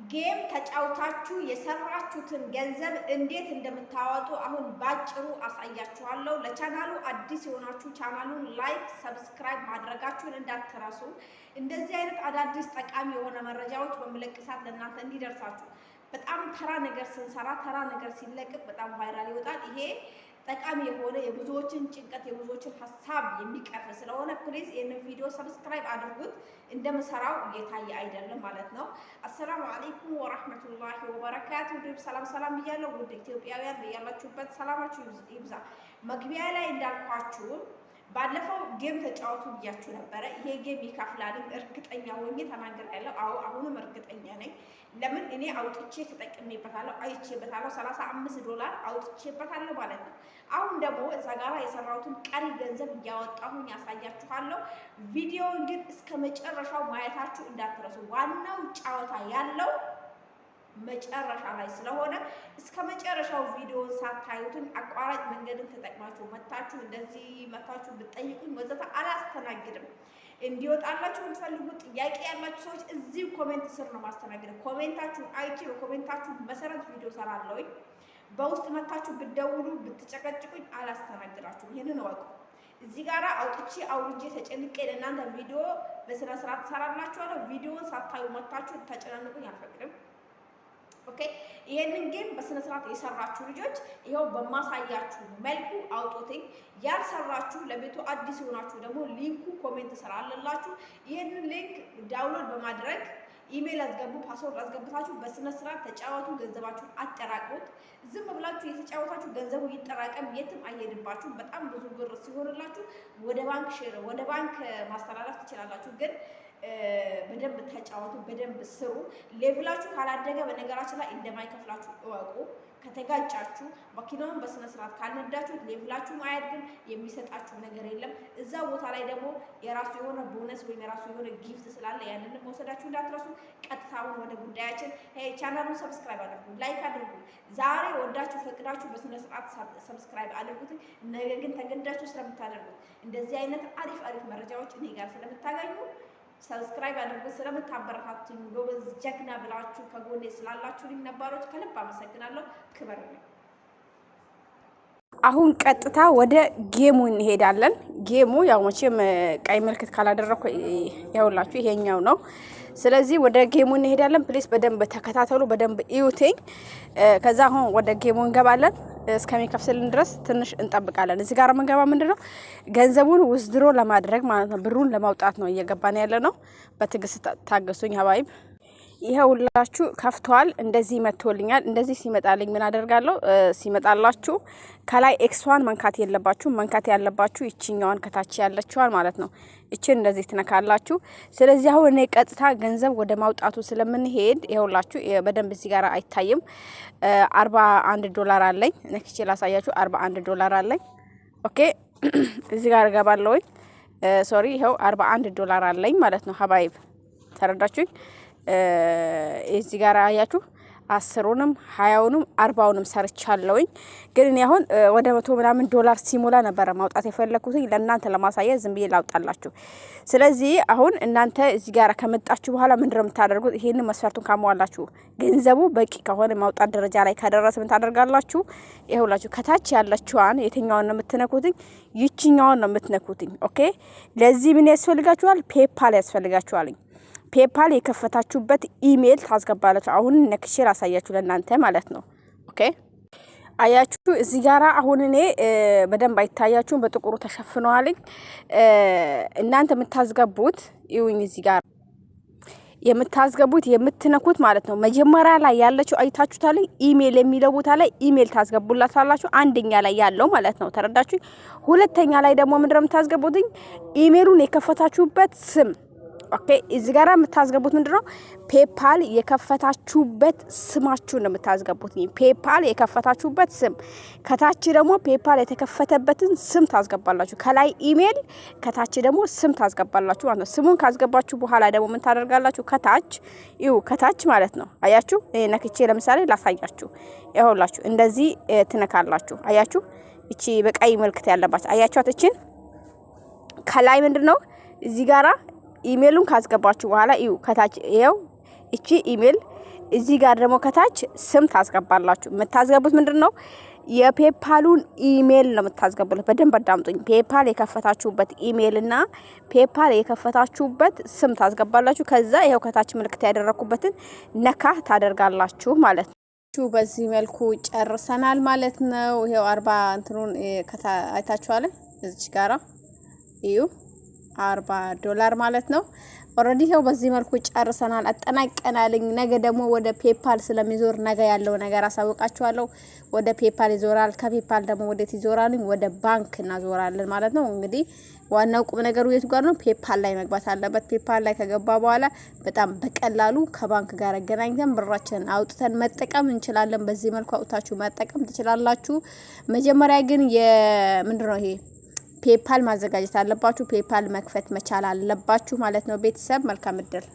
ጌም ተጫውታችሁ የሰራችሁትን ገንዘብ እንዴት እንደምታወጡ አሁን ባጭሩ አሳያችኋለሁ። ለቻናሉ አዲስ የሆናችሁ ቻናሉን ላይክ፣ ሰብስክራይብ ማድረጋችሁን እንዳትረሱ። እንደዚህ አይነት አዳዲስ ጠቃሚ የሆነ መረጃዎች በመለቀሳት ለእናንተ እንዲደርሳችሁ። በጣም ተራ ነገር ስንሰራ ተራ ነገር ሲለቀቅ በጣም ቫይራል ይወጣል። ይሄ ጠቃሚ የሆነ የብዙዎችን ጭንቀት የብዙዎችን ሀሳብ የሚቀርፍ ስለሆነ ፕሊዝ ይህንን ቪዲዮ ሰብስክራይብ አድርጉት። እንደምሰራው እየታየ አይደለም ማለት ነው። አሰላሙ አለይኩም ወራህመቱላሂ ወበረካቱ። ሰላም ሰላም ብያለሁ። ውድ ኢትዮጵያውያን ያላችሁበት ሰላማችሁ ይብዛ። መግቢያ ላይ እንዳልኳችሁ ባለፈው ጌም ተጫወቱ ብያችሁ ነበረ። ይሄ ጌም ይከፍላል እርግጠኛ ሆኜ ተናግሬያለሁ። አዎ አሁንም እርግጠኛ ነኝ። ለምን እኔ አውጥቼ ተጠቅሜበታለሁ፣ አይቼበታለሁ። $35 አውጥቼበታለሁ ማለት ነው። አሁን ደግሞ እዛ ጋር የሰራሁትን ቀሪ ገንዘብ እያወጣሁኝ ያሳያችኋለሁ። ቪዲዮውን ግን እስከ መጨረሻው ማየታችሁ እንዳትረሱ። ዋናው ጨዋታ ያለው መጨረሻ ላይ ስለሆነ እስከ መጨረሻው ቪዲዮውን ሳታዩትን አቋራጭ መንገድን ተጠቅማችሁ መታችሁ እንደዚህ መታችሁ ብትጠይቁኝ ወዘተ አላስተናግድም። እንዲወጣላችሁ የምትፈልጉት ጥያቄ ያላችሁ ሰዎች እዚህ ኮሜንት ስር ነው ማስተናገድ። ኮሜንታችሁን አይቼ በኮሜንታችሁ መሰረት ቪዲዮ ሰራለሁኝ። በውስጥ መታችሁ ብትደውሉ ብትጨቀጭቁኝ አላስተናግዳችሁም። ይሄንን እወቁ። እዚህ ጋራ አውጥቼ አውርጄ ተጨንቄ ለእናንተ ቪዲዮ በስነ ስርዓት ሰራላችኋለሁ። ቪዲዮውን ሳታዩ መታችሁ ተጨናንቁኝ አልፈቅድም። ኦኬ፣ ይሄንን ግን በስነ ስርዓት የሰራችሁ ልጆች ይሄው በማሳያችሁ መልኩ አውጡትኝ። ያልሰራችሁ ለቤቱ አዲስ የሆናችሁ ደግሞ ሊንኩ ኮሜንት ስራ አለላችሁ። ይሄንን ሊንክ ዳውንሎድ በማድረግ ኢሜል አስገቡ፣ ፓስወርድ አስገብታችሁ በስነ ስርዓት ተጫወቱ። ገንዘባችሁን አጠራቅሙት። ዝም ብላችሁ የተጫወታችሁ ገንዘቡ ይጠራቀም፣ የትም አይሄድባችሁ። በጣም ብዙ ብር ሲሆንላችሁ ወደ ባንክ ማስተላለፍ ትችላላችሁ። ግን በደንብ ተጫወቱ፣ በደንብ ስሩ። ሌቭላችሁ ካላደገ በነገራችን ላይ እንደማይከፍላችሁ እወቁ። ከተጋጫችሁ መኪናውን በስነ ስርዓት ካልነዳችሁ ሌቭላችሁ አያድግም፣ የሚሰጣችሁ ነገር የለም። እዛ ቦታ ላይ ደግሞ የራሱ የሆነ ቦነስ ወይም የራሱ የሆነ ጊፍት ስላለ ያንን መውሰዳችሁ እንዳትረሱ። ቀጥታውን ወደ ጉዳያችን። ቻናሉን ሰብስክራይብ አድርጉ፣ ላይክ አድርጉ። ዛሬ ወዳችሁ ፈቅዳችሁ በስነ ስርዓት ሰብስክራይብ አድርጉት። ነገ ግን ተገዳችሁ ስለምታደርጉት እንደዚህ አይነት አሪፍ መረጃዎች እኔ ጋር ስለምታገኙ ሰብስክራይብ አድርጉ። ስለምታበረታቱኝ ጎበዝ ጀግና ብላችሁ ከጎኔ ስላላችሁ ነባሮች ከልብ አመሰግናለሁ። ክብር ነው። አሁን ቀጥታ ወደ ጌሙ እንሄዳለን። ጌሙ ያው መቼም ቀይ ምልክት ካላደረኩ ያውላችሁ ይሄኛው ነው። ስለዚህ ወደ ጌሙ እንሄዳለን። ፕሊስ በደንብ ተከታተሉ፣ በደንብ እዩትኝ። ከዛ አሁን ወደ ጌሙ እንገባለን። እስከሚከፍስልን ድረስ ትንሽ እንጠብቃለን። እዚህ ጋር መንገባ ምንድነው ገንዘቡን ውዝድሮ ለማድረግ ማለት ነው፣ ብሩን ለማውጣት ነው እየገባን ያለ ነው። በትግስት ታገሱኝ ሀባይብ። ይሄው ሁላችሁ ከፍቷል። እንደዚህ መጥቶልኛል። እንደዚህ ሲመጣልኝ ምን አደርጋለሁ? ሲመጣላችሁ ከላይ ኤክስዋን መንካት የለባችሁ። መንካት ያለባችሁ ይቺኛዋን ከታች ያለችዋን ማለት ነው። እቺን እንደዚህ ትነካላችሁ። ስለዚህ አሁን እኔ ቀጥታ ገንዘብ ወደ ማውጣቱ ስለምንሄድ ይኸውላችሁ በደንብ እዚህ ጋር አይታይም። $41 አለኝ። ነክቼ ላሳያችሁ። $41 አለኝ። ኦኬ፣ እዚህ ጋር ገባለሁ። ሶሪ፣ ይሄው $41 አለኝ ማለት ነው ሀባይብ። ተረዳችሁኝ? እዚህ ጋር አያችሁ 10ንም 20ንም 40ንም ሰርቻለሁኝ። ግን እኔ አሁን ወደ $100 ሲሞላ ነበር ማውጣት የፈለኩት ለእናንተ ለማሳየት ዝም ብዬ ላውጣላችሁ። ስለዚህ አሁን እናንተ እዚህ ጋር ከመጣችሁ በኋላ ምንድነው የምታደርጉት? ይሄንን መስፈርቱን ካሟላችሁ ገንዘቡ በቂ ከሆነ ማውጣት ደረጃ ላይ ካደረሰ ምን ታደርጋላችሁ? ይሄውላችሁ ከታች ያለችዋን የትኛውን ነው የምትነኩት? ይቺኛውን ነው የምትነኩት። ኦኬ፣ ለዚህ ምን ያስፈልጋችኋል? ፔፓል ያስፈልጋችኋል። ፔፓል የከፈታችሁበት ኢሜል ታስገባላችሁ። አሁን ነክሼ ላሳያችሁ ለእናንተ ማለት ነው። ኦኬ፣ አያችሁ እዚህ ጋራ አሁን እኔ በደንብ አይታያችሁም፣ በጥቁሩ ተሸፍነዋል። እናንተ የምታስገቡት ይሁን እዚህ ጋር የምታስገቡት የምትነኩት ማለት ነው። መጀመሪያ ላይ ያለችው አይታችሁታል። ኢሜል የሚለው ቦታ ላይ ኢሜል ታስገቡላታላችሁ። አንደኛ ላይ ያለው ማለት ነው። ተረዳችሁ? ሁለተኛ ላይ ደግሞ ምንድነው የምታስገቡት? ኢሜሉን የከፈታችሁበት ስም። ኦኬ፣ እዚህ ጋር የምታስገቡት ምንድነው? ፔፓል የከፈታችሁበት ስማችሁን ነው የምታስገቡት። ፔፓል የከፈታችሁበት ስም፣ ከታች ደግሞ ፔፓል የተከፈተበትን ስም ታስገባላችሁ። ከላይ ኢሜል፣ ከታች ደግሞ ስም ታስገባላችሁ ማለት ነው። ስሙን ካስገባችሁ በኋላ ደግሞ ምን ታደርጋላችሁ? ከታች ማለት ነው። አያችሁ? እኔ ነክቼ ለምሳሌ ላሳያችሁ። ይኸውላችሁ እንደዚህ ትነካላችሁ። አያችሁ? እቺ በቀይ ምልክት ያለባት አያችኋት? እቺን ከላይ ምንድነው እዚህ ጋራ ኢሜሉን ካስገባችሁ በኋላ እዩ ከታች ይሄው እቺ ኢሜል እዚህ ጋር ደግሞ ከታች ስም ታስገባላችሁ። የምታስገቡት ምንድነው የፔፓሉን ኢሜል ነው የምታስገቡት። በደንብ አዳምጡኝ። ፔፓል የከፈታችሁበት ኢሜል እና ፔፓል የከፈታችሁበት ስም ታስገባላችሁ። ከዛ ይሄው ከታች ምልክት ያደረኩበትን ነካ ታደርጋላችሁ ማለት ነው። በዚህ መልኩ ጨርሰናል ማለት ነው። ይሄው 40 እንትኑን አይታችኋል። እዚህ ጋራ እዩ $40 ማለት ነው። ኦሬዲ ይሄው በዚህ መልኩ ጨርሰናል፣ አጠናቀናል። ነገ ደግሞ ወደ ፔፓል ስለሚዞር ነገ ያለው ነገር አሳውቃችኋለሁ። ወደ ፔፓል ይዞራል። ከፔፓል ደግሞ ወዴት ይዞራል? ወደ ባንክ እናዞራለን ማለት ነው። እንግዲህ ዋናው ቁም ነገሩ የቱ ጋር ነው? ፔፓል ላይ መግባት አለበት። ፔፓል ላይ ከገባ በኋላ በጣም በቀላሉ ከባንክ ጋር አገናኝተን ብራችንን አውጥተን መጠቀም እንችላለን። በዚህ መልኩ አውጣችሁ መጠቀም ትችላላችሁ። መጀመሪያ ግን ምንድነው ይሄ ፔፓል ማዘጋጀት አለባችሁ። ፔፓል መክፈት መቻል አለባችሁ ማለት ነው። ቤተሰብ መልካም እድል